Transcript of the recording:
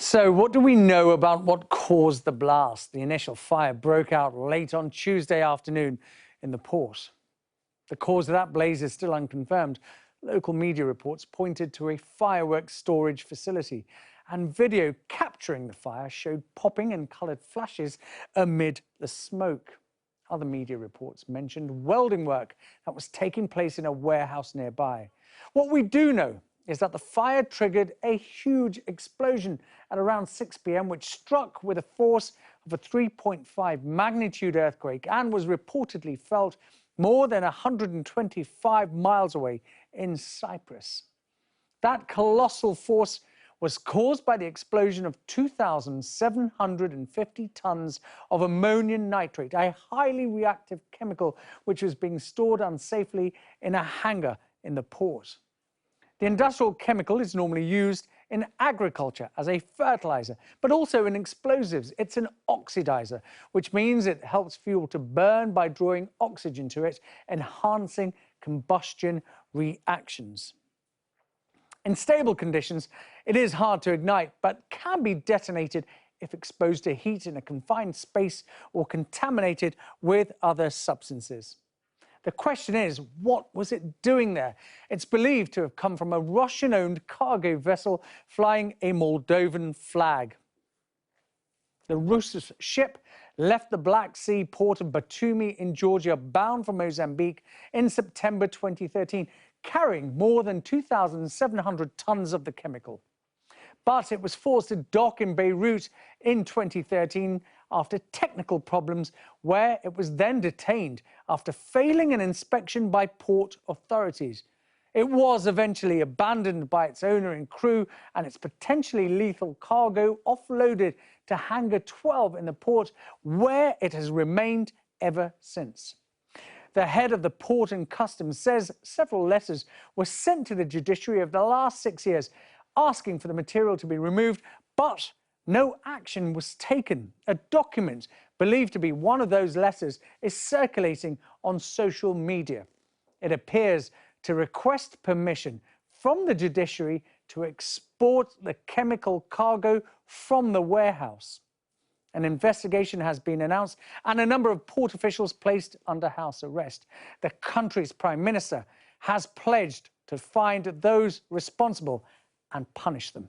So what do we know about what caused the blast? The initial fire broke out late on Tuesday afternoon in the port. The cause of that blaze is still unconfirmed. Local media reports pointed to a fireworks storage facility, and video capturing the fire showed popping and coloured flashes amid the smoke. Other media reports mentioned welding work that was taking place in a warehouse nearby. What we do know is that the fire triggered a huge explosion at around 6 p.m, which struck with a force of a 3.5 magnitude earthquake and was reportedly felt more than 125 miles away in Cyprus. That colossal force was caused by the explosion of 2,750 tons of ammonium nitrate, a highly reactive chemical which was being stored unsafely in a hangar in the port. The industrial chemical is normally used in agriculture as a fertilizer, but also in explosives. It's an oxidizer, which means it helps fuel to burn by drawing oxygen to it, enhancing combustion reactions. In stable conditions, it is hard to ignite, but can be detonated if exposed to heat in a confined space or contaminated with other substances. The question is, what was it doing there? It's believed to have come from a Russian-owned cargo vessel flying a Moldovan flag. The Rus ship left the Black Sea port of Batumi in Georgia, bound for Mozambique in September 2013, carrying more than 2,700 tons of the chemical. But it was forced to dock in Beirut in 2013 after technical problems, where it was then detained after failing an inspection by port authorities. It was eventually abandoned by its owner and crew, and its potentially lethal cargo offloaded to Hangar 12 in the port, where it has remained ever since. The head of the Port and Customs says several letters were sent to the judiciary over the last 6 years asking for the material to be removed, but no action was taken. A document believed to be one of those letters is circulating on social media. It appears to request permission from the judiciary to export the chemical cargo from the warehouse. An investigation has been announced and a number of port officials placed under house arrest. The country's Prime Minister has pledged to find those responsible and punish them.